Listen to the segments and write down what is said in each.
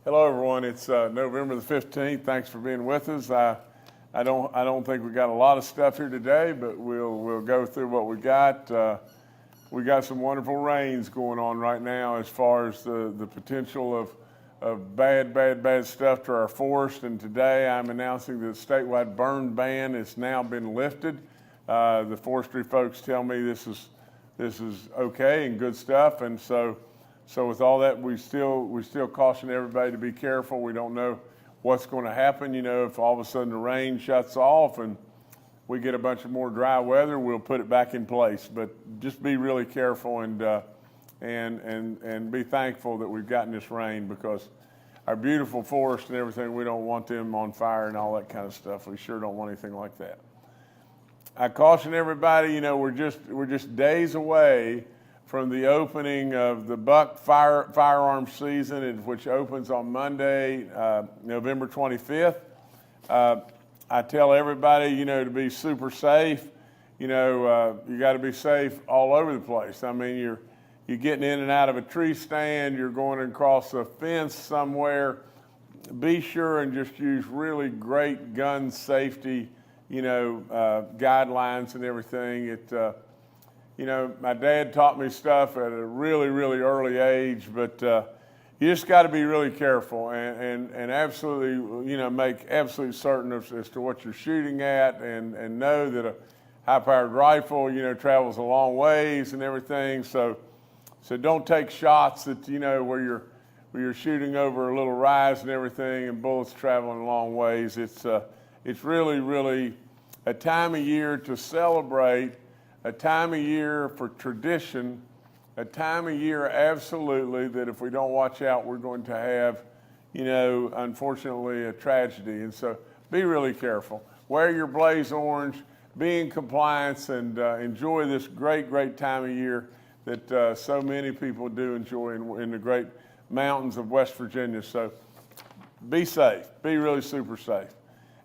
Hello, everyone. It's November the 15th. Thanks for being with us. I don't think we got a lot of stuff here today, but we'll go through what we got. We got some wonderful rains going on right now as far as the potential of bad stuff to our forest. And today I'm announcing that the statewide burn ban has now been lifted. The forestry folks tell me this is okay and good stuff, and so with all that, we still caution everybody to be careful. We don't know what's going to happen. If all of a sudden the rain shuts off and we get a bunch of more dry weather, we'll put it back in place. But just be really careful and be thankful that we've gotten this rain, because our beautiful forest and everything, we don't want them on fire and all that kind of stuff. We sure don't want anything like that. I caution everybody, we're just days away from the opening of the buck firearms season, which opens on Monday, November 25th. I tell everybody, to be super safe. You got to be safe all over the place. I mean, you're getting in and out of a tree stand, you're going across a fence somewhere. Be sure and just use really great gun safety, guidelines and everything. My dad taught me stuff at a really, really early age, but you just got to be really careful and absolutely, make absolutely certain as to what you're shooting at, and know that a high-powered rifle, travels a long ways and everything. So don't take shots that, where you're shooting over a little rise and everything and bullets traveling a long ways. It's really, really a time of year to celebrate, a time of year for tradition, a time of year absolutely that if we don't watch out, we're going to have, unfortunately, a tragedy. And so be really careful. Wear your blaze orange, be in compliance, and enjoy this great, great time of year that so many people do enjoy in the great mountains of West Virginia. So be safe, be really super safe.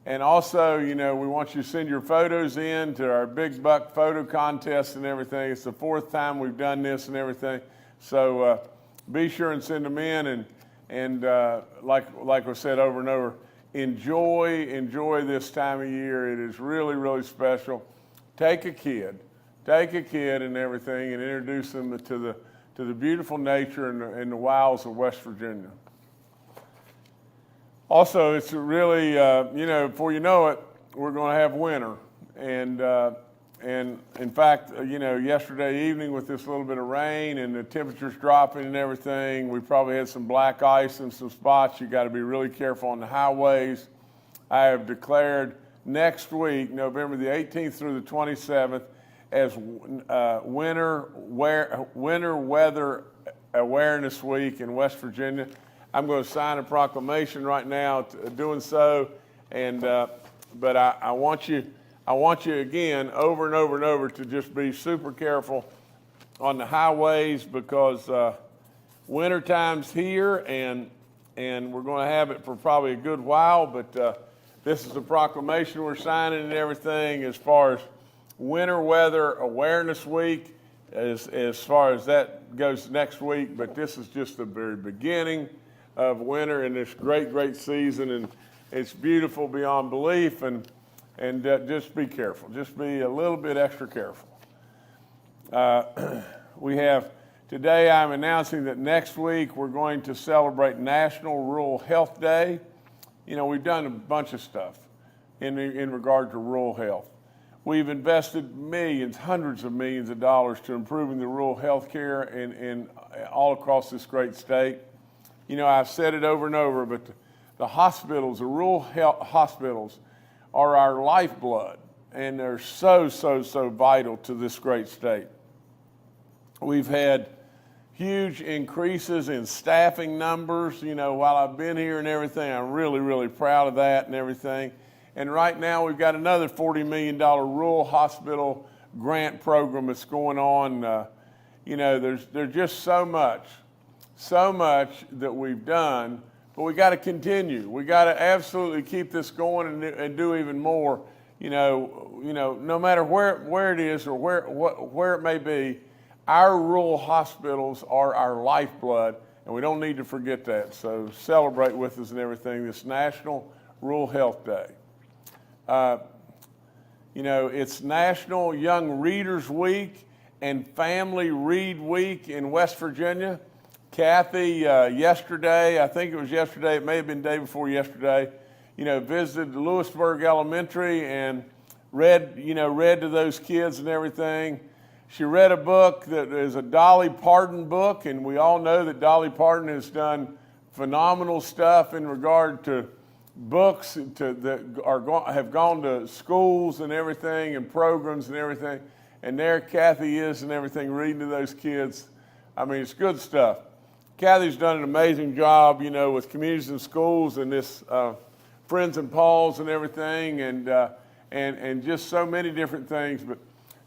And also, we want you to send your photos in to our Big Buck photo contest and everything. It's the 4th time we've done this and everything. So be sure and send them in. And like I said over and over, enjoy this time of year. It is really, really special. Take a kid and everything, and introduce them to the beautiful nature and the wilds of West Virginia. Also, it's really, before you know it, we're going to have winter. And in fact, yesterday evening with this little bit of rain and the temperatures dropping and everything, we probably had some black ice in some spots. You got to be really careful on the highways. I have declared next week, November the 18th through the 27th, as Winter Weather Awareness Week in West Virginia. I'm going to sign a proclamation right now doing so, and but I want you again over and over and over to just be super careful on the highways, because winter time's here, and we're going to have it for probably a good while. But this is a proclamation we're signing and everything as far as Winter Weather Awareness Week, as far as that goes next week. But this is just the very beginning of winter in this great, great season, and it's beautiful beyond belief, and just be careful. Just be a little bit extra careful. Today I'm announcing that next week we're going to celebrate National Rural Health Day. We've done a bunch of stuff in regard to rural health. We've invested millions, hundreds of millions of dollars to improving the rural health care in all across this great state. I've said it over and over, but the hospitals, the rural health hospitals, are our lifeblood, and they're so vital to this great state. We've had huge increases in staffing numbers, while I've been here and everything. I'm really, really proud of that and everything. And right now we've got another $40 million rural hospital grant program that's going on. There's just so much that we've done, but we got to continue. We got to absolutely keep this going and do even more. No matter where it is or where it may be, our rural hospitals are our lifeblood, and we don't need to forget that. So celebrate with us and everything. This National Rural Health Day. It's National Young Readers Week and Family Read Week in West Virginia. Kathy, yesterday, I think it was yesterday, it may have been the day before yesterday, visited Lewisburg Elementary and read to those kids and everything. She read a book that is a Dolly Parton book, and we all know that Dolly Parton has done phenomenal stuff in regard to books that have gone to schools and everything and programs and everything. And there Kathy is and everything, reading to those kids. I mean, it's good stuff. Kathy's done an amazing job, with communities and schools and this Friends and Paul's and everything, and just so many different things. But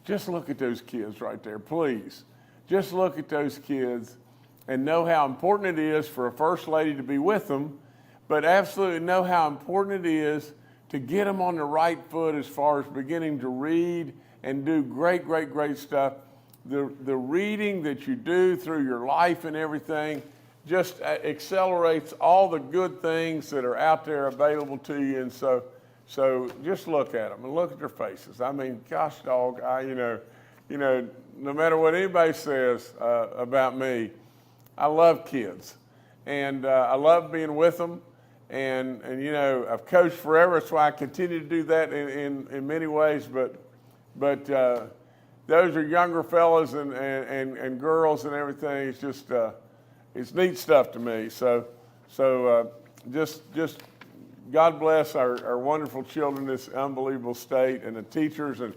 just look at those kids right there, please. Just look at those kids and know how important it is for a first lady to be with them, but absolutely know how important it is to get them on the right foot as far as beginning to read and do great, great, great stuff. The reading that you do through your life and everything just accelerates all the good things that are out there available to you. And so just look at them and look at their faces. I mean, gosh, dog, no matter what anybody says about me, I love kids, and I love being with them. And I've coached forever, that's why I continue to do that in many ways. But those are younger fellas and girls and everything. It's just it's neat stuff to me. So just God bless our wonderful children in this unbelievable state, and the teachers and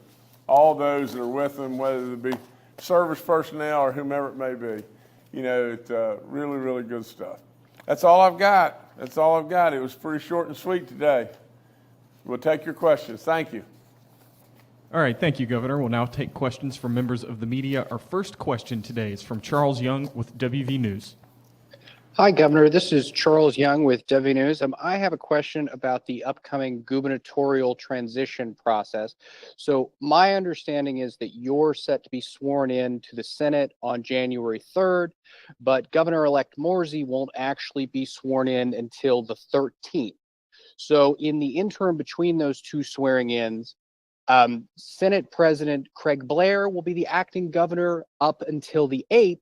all those that are with them, whether it be service personnel or whomever it may be. It's really, really good stuff. That's all I've got. It was pretty short and sweet today. We'll take your questions. Thank you. All right, thank you, Governor. We'll now take questions from members of the media. Our first question today is from Charles Young with WV News. Hi, Governor. This is Charles Young with WV News. I have a question about the upcoming gubernatorial transition process. So my understanding is that you're set to be sworn in to the Senate on January 3rd, but Governor-elect Morsey won't actually be sworn in until the 13th. So in the interim between those two swearing-ins, Senate President Craig Blair will be the acting governor up until the 8th,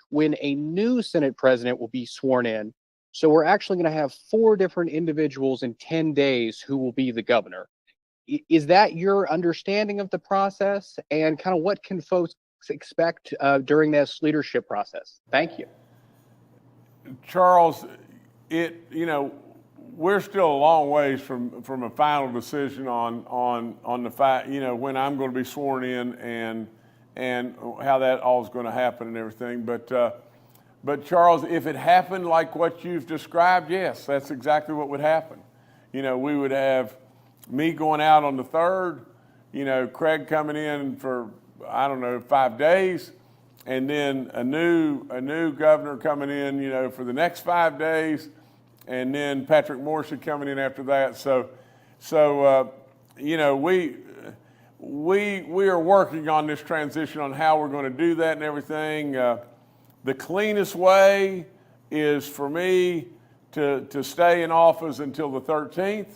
when a new Senate president will be sworn in. So we're actually going to have 4 different individuals in 10 days who will be the governor. Is that your understanding of the process? And kind of what can folks expect during this leadership process? Thank you. Charles, we're still a long ways from a final decision on the fact, when I'm going to be sworn in and how that all is going to happen and everything. But Charles, if it happened like what you've described, yes, that's exactly what would happen. We would have me going out on the 3rd, Craig coming in for, 5 days, and then a new governor coming in, for the next 5 days, and then Patrick Morrissey coming in after that. We are working on this transition on how we're going to do that and everything. The cleanest way is for me to stay in office until the 13th,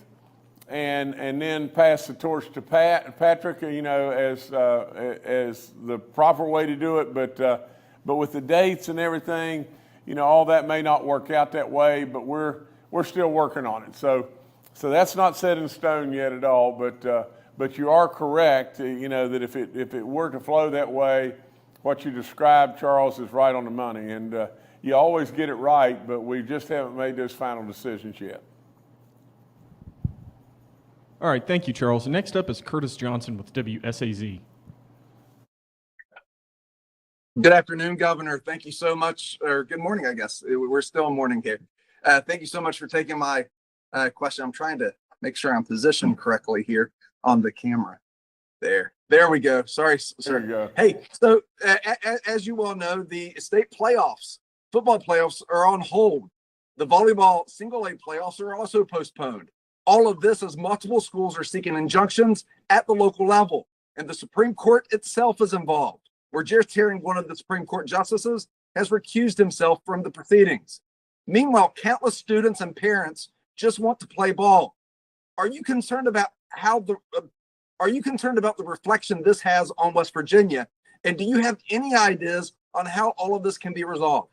and then pass the torch to Patrick, as the proper way to do it. But with the dates and everything, all that may not work out that way. But we're still working on it. So that's not set in stone yet at all. But you are correct, that if it were to flow that way, what you described, Charles, is right on the money. And you always get it right, but we just haven't made those final decisions yet. All right, thank you, Charles. Next up is Curtis Johnson with WSAZ. Good afternoon, Governor. Thank you so much, or good morning, I guess. We're still in morning here. Thank you so much for taking my question. I'm trying to make sure I'm positioned correctly here on the camera. There we go. Sorry, sir. There you go. Hey, so as you all know, the state playoffs, football playoffs are on hold. The volleyball single A playoffs are also postponed. All of this as multiple schools are seeking injunctions at the local level, and the Supreme Court itself is involved. We're just hearing one of the Supreme Court justices has recused himself from the proceedings. Meanwhile, countless students and parents just want to play ball. Are you concerned about the reflection this has on West Virginia? And do you have any ideas on how all of this can be resolved?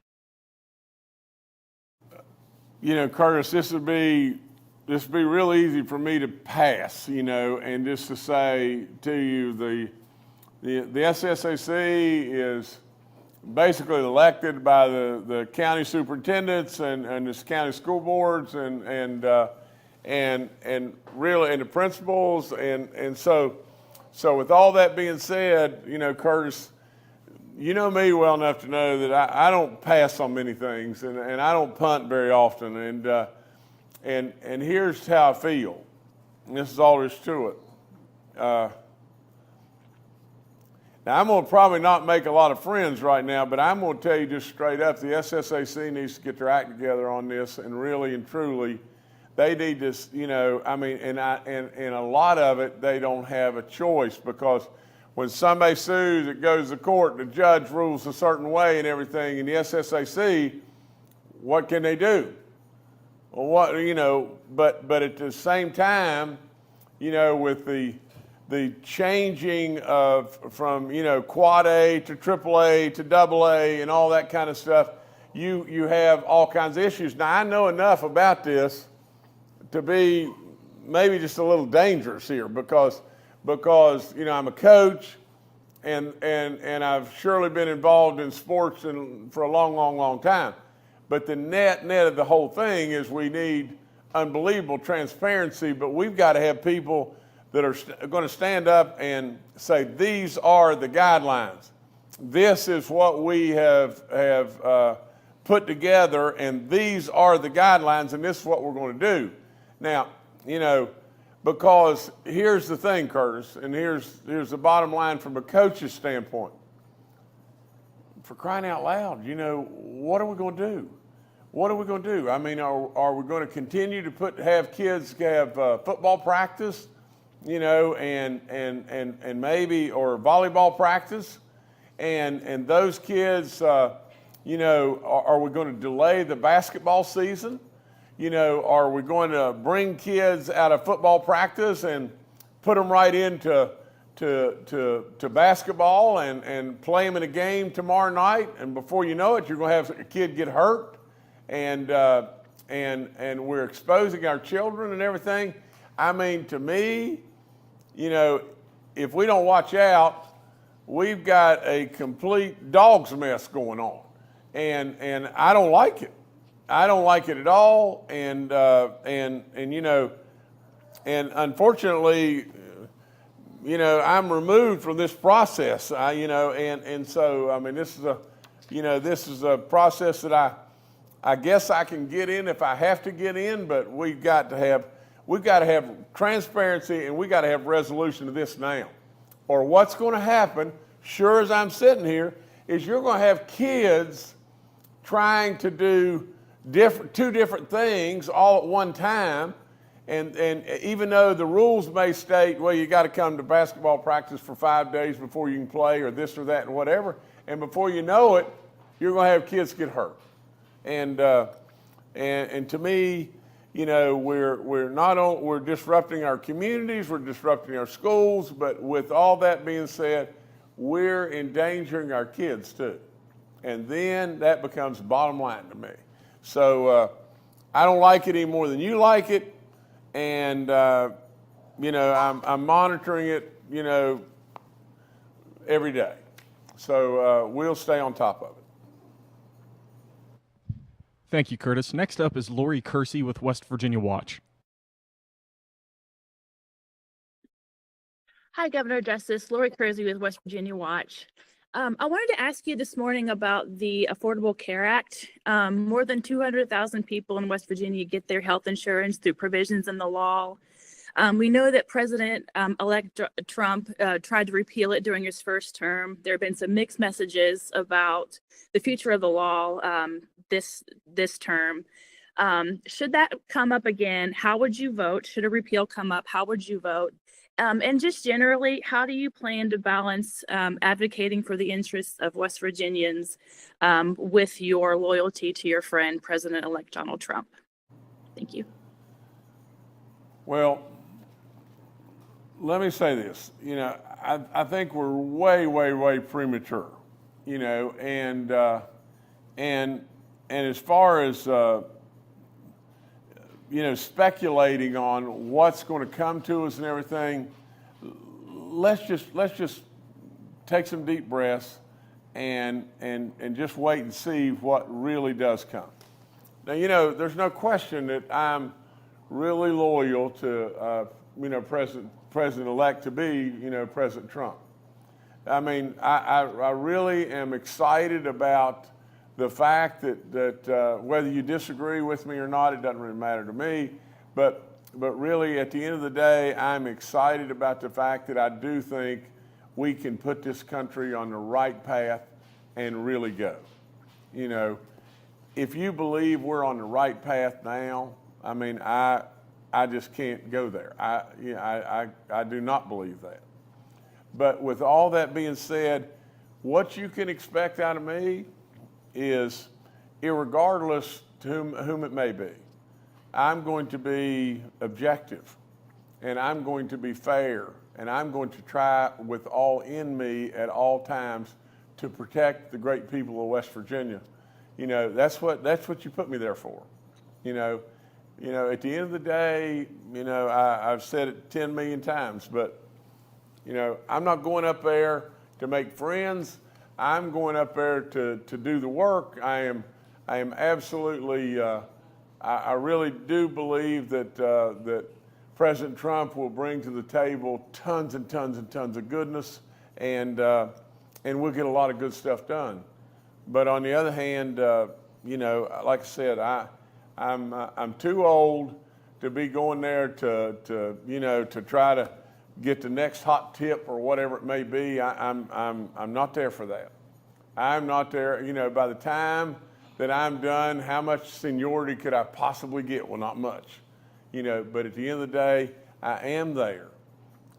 You know, Curtis, this would be real easy for me to pass, you know, and just to say to you, the SSAC is basically elected by the county superintendents and the county school boards and really and the principals and so with all that being said, you know, Curtis, you know me well enough to know that I don't pass on many things and I don't punt very often and here's how I feel. And this is all there is to it. Now, I'm going to probably not make a lot of friends right now, but I'm going to tell you just straight up, the SSAC needs to get their act together on this, and really and truly, they need to, you know, I mean, and a lot of it, they don't have a choice, because when somebody sues, it goes to court, the judge rules a certain way and everything, and the SSAC, what can they do? Well, what, you know, but at the same time, you know, with the changing of from, you know, quad A to triple A to double A and all that kind of stuff, you have all kinds of issues. Now, I know enough about this to be maybe just a little dangerous here because you know, I'm a coach and I've surely been involved in sports for a long time. But the net of the whole thing is we need unbelievable transparency, but we've got to have people that are going to stand up and say, these are the guidelines. This is what we have put together, and these are the guidelines, and this is what we're going to do. Now, you know, because here's the thing, Curtis, and here's the bottom line from a coach's standpoint. For crying out loud, you know, what are we going to do? What are we going to do? I mean, are we going to continue to have kids have football practice, you know, and maybe, or volleyball practice, and those kids, you know, are we going to delay the basketball season? You know, are we going to bring kids out of football practice and put them right into to basketball and play them in a game tomorrow night? And before you know it, you're going to have a kid get hurt, and we're exposing our children and everything. I mean, to me, you know, if we don't watch out, we've got a complete dog's mess going on, and I don't like it. I don't like it at all, and you know, and unfortunately, you know, I'm removed from this process. You know, and so I mean, this is a process that I guess I can get in if I have to get in, but we've got to have transparency, and we got to have resolution to this now. Or what's going to happen, sure as I'm sitting here, is you're going to have kids trying to do two different things all at one time, and even though the rules may state, well, you got to come to basketball practice for 5 days before you can play, or this or that and whatever, and before you know it, you're going to have kids get hurt. And to me, you know, we're disrupting our communities, we're disrupting our schools, but with all that being said, we're endangering our kids too. And then that becomes bottom line to me. So I don't like it any more than you like it, and you know, I'm monitoring it, you know, every day. So we'll stay on top of it. Thank you, Curtis. Next up is Lori Kersey with West Virginia Watch. Hi, Governor Justice. Lori Kersey with West Virginia Watch. I wanted to ask you this morning about the Affordable Care Act. More than 200,000 people in West Virginia get their health insurance through provisions in the law. We know that President-elect Trump tried to repeal it during his first term. There have been some mixed messages about the future of the law this term. Should that come up again, how would you vote? Should a repeal come up, how would you vote? And just generally, how do you plan to balance advocating for the interests of West Virginians with your loyalty to your friend, President-elect Donald Trump? Thank you. Well, let me say this. I think we're way premature. And as far as speculating on what's going to come to us and everything, let's just take some deep breaths and just wait and see what really does come. Now, there's no question that I'm really loyal to, President-elect to be, President Trump. I mean, I really am excited about the fact that whether you disagree with me or not, it doesn't really matter to me. But really, at the end of the day, I'm excited about the fact that I do think we can put this country on the right path and really go. If you believe we're on the right path now, I mean, I just can't go there. I do not believe that. But with all that being said, what you can expect out of me is, irregardless to whom it may be, I'm going to be objective, and I'm going to be fair, and I'm going to try with all in me at all times to protect the great people of West Virginia. That's what you put me there for. At the end of the day, I've said it 10 million times, but I'm not going up there to make friends. I'm going up there to do the work. I am absolutely. I really do believe that President Trump will bring to the table tons and tons and tons of goodness, and we'll get a lot of good stuff done. But on the other hand, like I said, I'm too old to be going there to try to get the next hot tip or whatever it may be. I'm not there for that. I'm not there. By the time that I'm done, how much seniority could I possibly get? Well, not much. But at the end of the day, I am there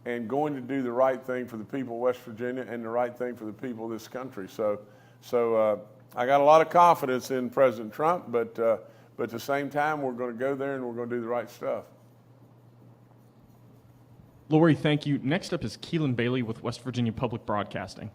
and going to do the right thing for the people of West Virginia and the right thing for the people of this country. So I got a lot of confidence in President Trump, but at the same time, we're going to go there and we're going to do the right stuff. Lori, thank you. Next up is Keelan Bailey with West Virginia Public Broadcasting.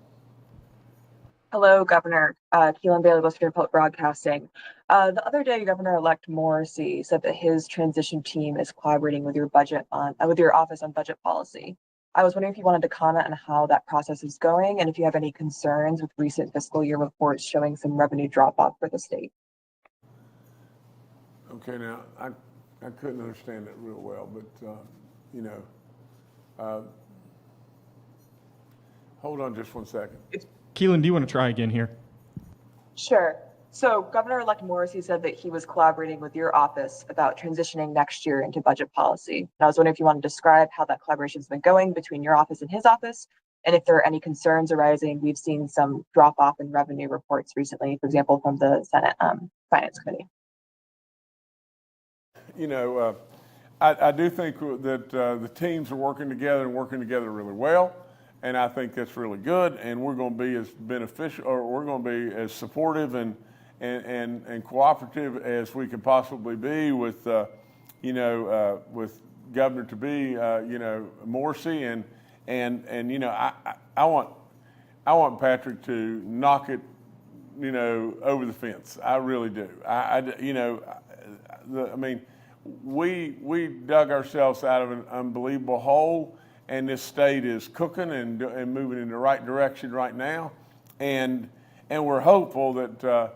Hello, Governor. Keelan Bailey, West Virginia Public Broadcasting. The other day, Governor-elect Morrissey said that his transition team is collaborating with your office on budget policy. I was wondering if you wanted to comment on how that process is going and if you have any concerns with recent fiscal year reports showing some revenue drop-off for the state. Okay, now, I couldn't understand that real well, but, hold on just 1 second. Keelan, do you want to try again here? Sure. So Governor-elect Morrissey said that he was collaborating with your office about transitioning next year into budget policy. And I was wondering if you want to describe how that collaboration has been going between your office and his office, and if there are any concerns arising. We've seen some drop-off in revenue reports recently, for example, from the Senate Finance Committee. I do think that the teams are working together really well, and I think that's really good. And we're going to be as beneficial, or we're going to be as supportive and cooperative as we can possibly be with, with Governor to be, Morrissey, and I want Patrick to knock it, over the fence. I really do. We dug ourselves out of an unbelievable hole, and this state is cooking and moving in the right direction right now, and we're hopeful that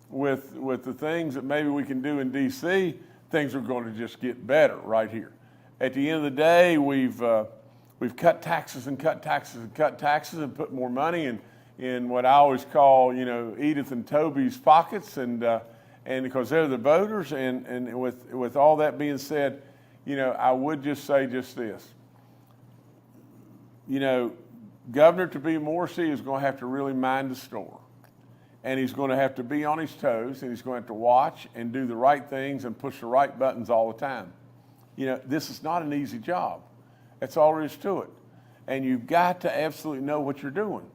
with the things that maybe we can do in D.C., things are going to just get better right here. At the end of the day, we've cut taxes and cut taxes and cut taxes and put more money in what I always call, Edith and Toby's pockets, and because they're the voters, and with all that being said, I would just say just this. Governor to be Morrissey is going to have to really mind the store, and he's going to have to be on his toes, and he's going to have to watch and do the right things and push the right buttons all the time. This is not an easy job, That's all there is to it. And you've got to absolutely know what you're doing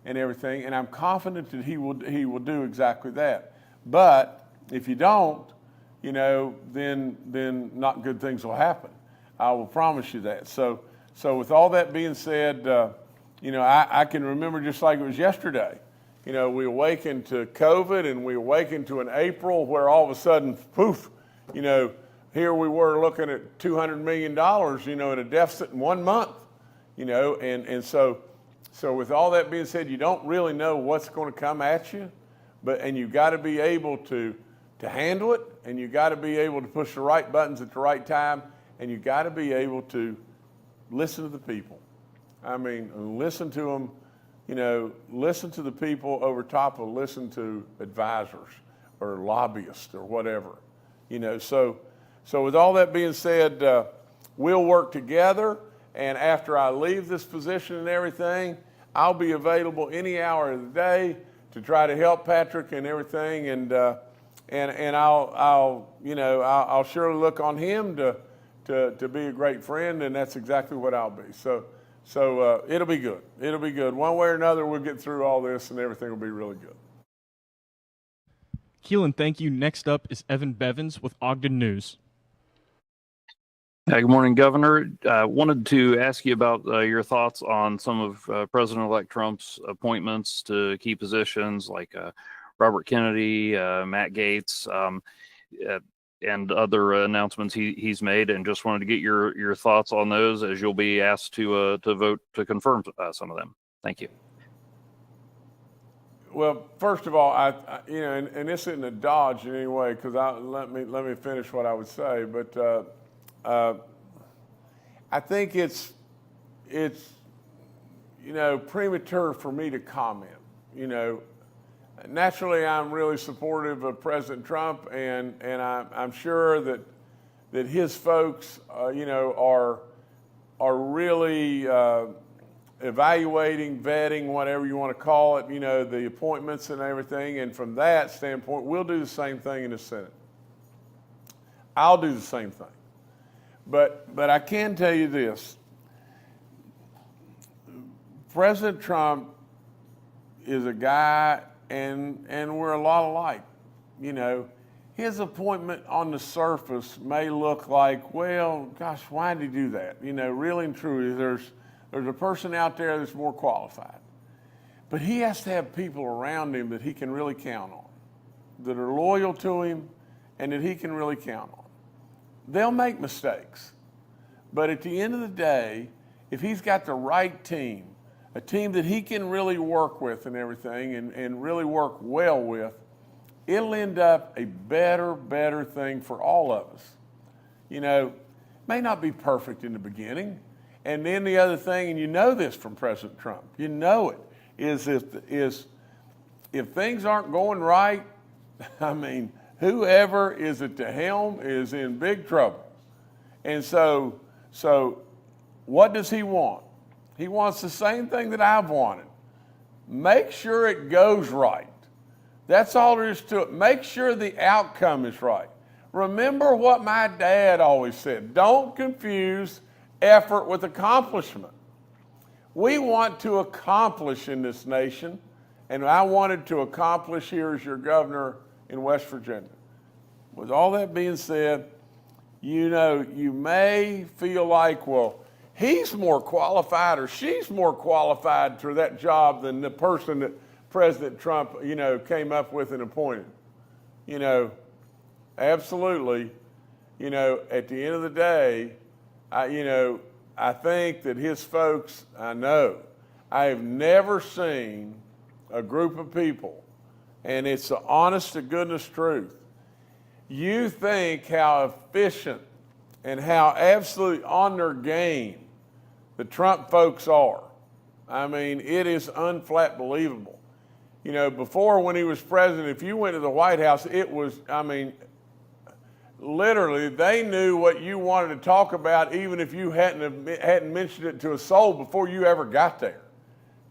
and everything. And I'm confident that he will do exactly that. But if you don't, then not good things will happen. I will promise you that. So with all that being said, I can remember just like it was yesterday. We awakened to COVID, and we awakened to an April where all of a sudden, poof, here we were looking at $200 million, in a deficit in 1 month, and so with all that being said, you don't really know what's going to come at you, and you've got to be able to handle it, and you've got to be able to push the right buttons at the right time, and you've got to be able to listen to the people. I mean, listen to them, listen to the people over top of listen to advisors or lobbyists or whatever, So with all that being said, we'll work together, and after I leave this position and everything, I'll be available any hour of the day to try to help Patrick and everything, and I'll surely look on him to be a great friend, and that's exactly what I'll be. So it'll be good. It'll be good. One way or another, we'll get through all this, and everything will be really good. Keelan, thank you. Next up is Evan Bevins with Ogden News. Good morning, Governor. Wanted to ask you about your thoughts on some of President-elect Trump's appointments to key positions like Robert Kennedy, Matt Gaetz, and other announcements he's made, and just wanted to get your thoughts on those as you'll be asked to vote to confirm some of them. Thank you. Well, first of all, and this isn't a dodge in any way, because let me finish what I would say, but I think it's premature for me to comment. Naturally, I'm really supportive of President Trump, and I'm sure that his folks, are really evaluating, vetting, whatever you want to call it, the appointments and everything. And from that standpoint, we'll do the same thing in the Senate. I'll do the same thing. But I can tell you this. President Trump is a guy, and we're a lot alike. His appointment on the surface may look like, well, gosh, why did he do that? Really and truly, there's a person out there that's more qualified. But he has to have people around him that he can really count on, that are loyal to him, and that he can really count on. They'll make mistakes. But at the end of the day, if he's got the right team, a team that he can really work with and everything, and really work well with, it'll end up a better thing for all of us. May not be perfect in the beginning. And then the other thing, and this from President Trump, is if things aren't going right, whoever is at the helm is in big trouble. And so what does he want? He wants the same thing that I've wanted. Make sure it goes right. That's all there is to it. Make sure the outcome is right. Remember what my dad always said. Don't confuse effort with accomplishment. We want to accomplish in this nation, and I wanted to accomplish here as your governor in West Virginia. With all that being said, you may feel like, well, he's more qualified or she's more qualified for that job than the person that President Trump, came up with and appointed. Absolutely. At the end of the day, I think that his folks, I have never seen a group of people, and it's the honest to goodness truth. You think how efficient and how absolutely on their game the Trump folks are. It is unflat believable. Before when he was president, if you went to the White House, it was, literally, they knew what you wanted to talk about, even if you hadn't mentioned it to a soul before you ever got there.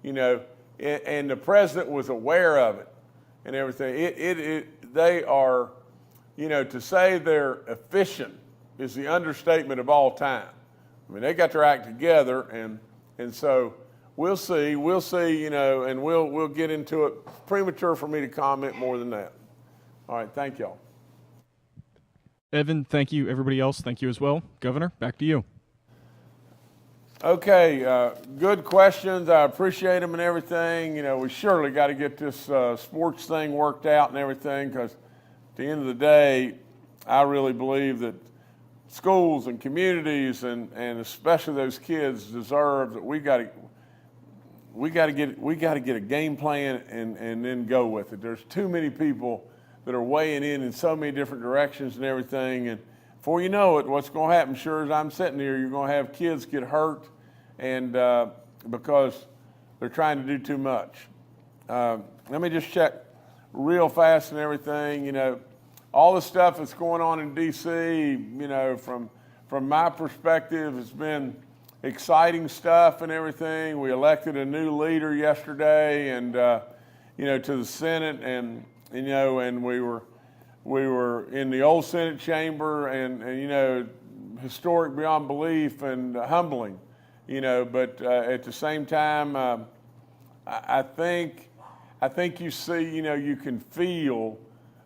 And the president was aware of it and everything. They are, to say they're efficient is the understatement of all time. I mean, they got their act together, and so we'll see, and we'll get into it. Premature for me to comment more than that. All right, thank y'all. Evan, thank you. Everybody else, thank you as well. Governor, back to you. Okay, good questions. I appreciate them and everything. You know, we surely got to get this sports thing worked out and everything, because at the end of the day, I really believe that schools and communities and especially those kids deserve that we got to get a game plan and then go with it. There's too many people that are weighing in so many different directions and everything, and before you know it, what's going to happen, sure as I'm sitting here, you're going to have kids get hurt and because they're trying to do too much. Let me just check real fast and everything. You know, all the stuff that's going on in D.C., you know, from my perspective, it's been exciting stuff and everything. We elected a new leader yesterday, and you know, to the Senate, and you know, and we were in the old Senate chamber, and you know, historic beyond belief and humbling, you know. But at the same time, I think you see, you know, you can feel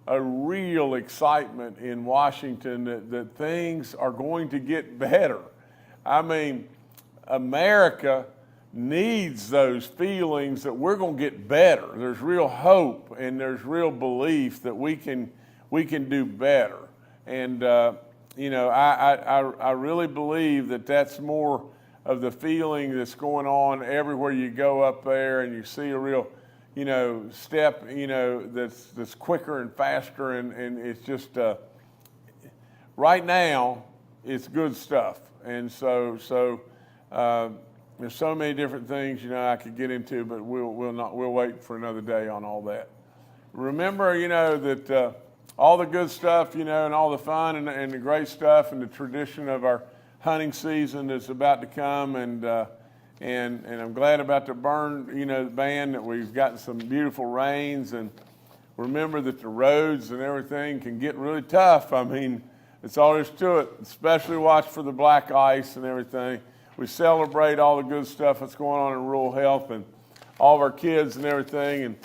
a real excitement in Washington that things are going to get better. I mean, America needs those feelings that we're going to get better. There's real hope and there's real belief that we can do better. And you know, I really believe that that's more of the feeling that's going on everywhere you go up there, and you see a real, you know, step, you know, that's quicker and faster, and it's just right now it's good stuff. And so there's so many different things, you know, I could get into, but we'll wait for another day on all that. Remember, you know, that all the good stuff, you know, and all the fun and the great stuff and the tradition of our hunting season that's about to come, and I'm glad about the ban, that we've gotten some beautiful rains. And remember that the roads and everything can get really tough. I mean, it's all there is to it. Especially watch for the black ice and everything. We celebrate all the good stuff that's going on in rural health and all of our kids and everything, and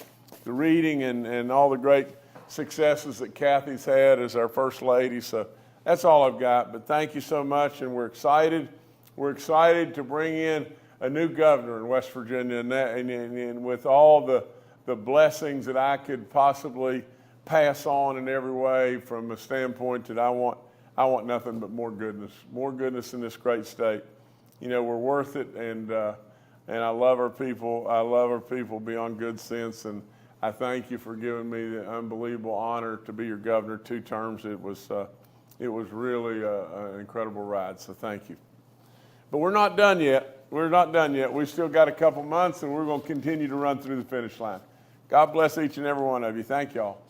the reading and all the great successes that Kathy's had as our First Lady. So that's all I've got. But thank you so much, and we're excited. We're excited to bring in a new governor in West Virginia, and with all the blessings that I could possibly pass on in every way, from a standpoint that I want nothing but more goodness in this great state. You know, we're worth it, and I love our people. I love our people beyond good sense, and I thank you for giving me the unbelievable honor to be your governor 2 terms. It was really an incredible ride, so thank you. But we're not done yet. We're not done yet. We've still got a couple months, and we're going to continue to run through the finish line. God bless each and every one of you. Thank y'all.